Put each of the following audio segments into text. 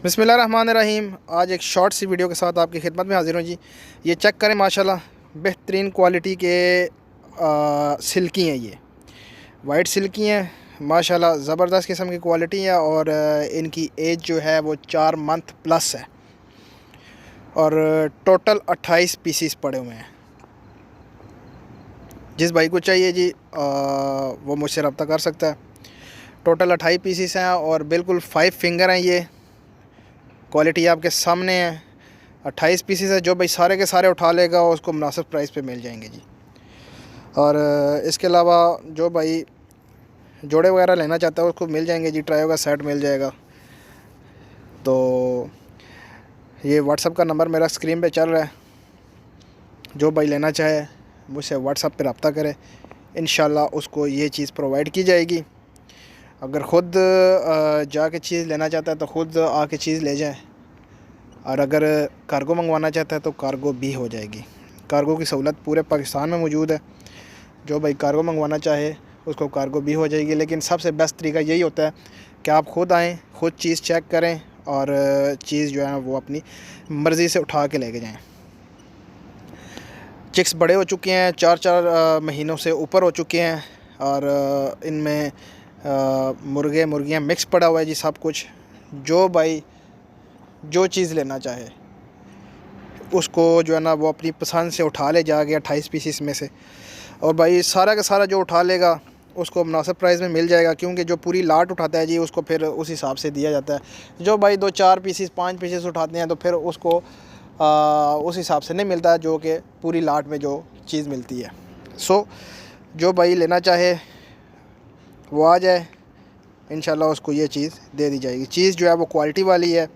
बिस्मिल्लाहिर्रहमानिर्रहीम। आज एक शॉर्ट सी वीडियो के साथ आपकी खिदमत में हाजिर हूँ जी। ये चेक करें, माशाल्लाह बेहतरीन क्वालिटी के सिल्की हैं। ये वाइट सिल्की हैं, माशाल्लाह ज़बरदस्त किस्म की क्वालिटी है। और इनकी एज जो है वो 4 मंथ प्लस है। और टोटल 28 पीसीस पड़े हुए हैं। जिस भाई को चाहिए जी वो मुझसे रब्ता कर सकता है। टोटल 28 पीसीस हैं और बिल्कुल 5 फिंगर हैं। ये क्वालिटी आपके सामने है। 28 पीसेस है। जो भाई सारे के सारे उठा लेगा उसको मुनासिब प्राइस पे मिल जाएंगे जी। और इसके अलावा जो भाई जोड़े वगैरह लेना चाहता है उसको मिल जाएंगे जी। ट्रायो का सेट मिल जाएगा। तो ये व्हाट्सअप का नंबर मेरा स्क्रीन पे चल रहा है। जो भाई लेना चाहे मुझसे व्हाट्सअप पे रब्ता करे, इंशाल्लाह उसको ये चीज़ प्रोवाइड की जाएगी। अगर ख़ुद जाके चीज़ लेना चाहता है तो ख़ुद आके चीज़ ले जाए। और अगर कार्गो मंगवाना चाहता है तो कार्गो भी हो जाएगी। कार्गो की सहूलत पूरे पाकिस्तान में मौजूद है। जो भाई कार्गो मंगवाना चाहे उसको कार्गो भी हो जाएगी। लेकिन सबसे बेस्ट तरीका यही होता है कि आप ख़ुद आएँ, ख़ुद चीज़ चेक करें और चीज़ जो है वो अपनी मर्ज़ी से उठा के लेके जाएँ। चिक्स बड़े हो चुके हैं, 4 महीनों से ऊपर हो चुके हैं। और इनमें मुर्गे मुर्गियाँ मिक्स पड़ा हुआ है जी, सब कुछ। जो भाई जो चीज़ लेना चाहे उसको जो है ना वो अपनी पसंद से उठा ले जाके 28 पीसीस में से। और भाई सारा का सारा जो उठा लेगा उसको मुनासिब प्राइस में मिल जाएगा। क्योंकि जो पूरी लाट उठाता है जी उसको फिर उस हिसाब से दिया जाता है। जो भाई 2-4 पीसीस 5 पीसीस उठाते हैं तो फिर उसको उस हिसाब से नहीं मिलता जो कि पूरी लाट में जो चीज़ मिलती है। सो जो भाई लेना चाहे वो आ जाए, इंशाल्लाह उसको ये चीज़ दे दी जाएगी। चीज़ जो है वो क्वालिटी वाली है।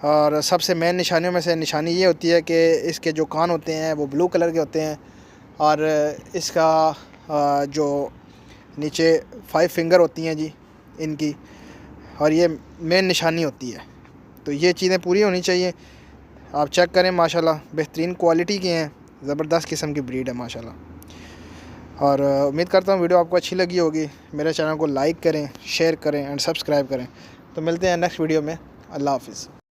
और सबसे मेन निशानियों में से निशानी ये होती है कि इसके जो कान होते हैं वो ब्लू कलर के होते हैं। और इसका जो नीचे 5 फिंगर होती हैं जी इनकी, और ये मेन निशानी होती है। तो ये चीज़ें पूरी होनी चाहिए। आप चेक करें, माशाल्लाह बेहतरीन क्वालिटी के हैं, ज़बरदस्त किस्म की ब्रीड है माशाल्लाह। और उम्मीद करता हूँ वीडियो आपको अच्छी लगी होगी। मेरे चैनल को लाइक करें, शेयर करें एंड सब्सक्राइब करें। तो मिलते हैं नेक्स्ट वीडियो में। अल्लाह हाफ़िज़।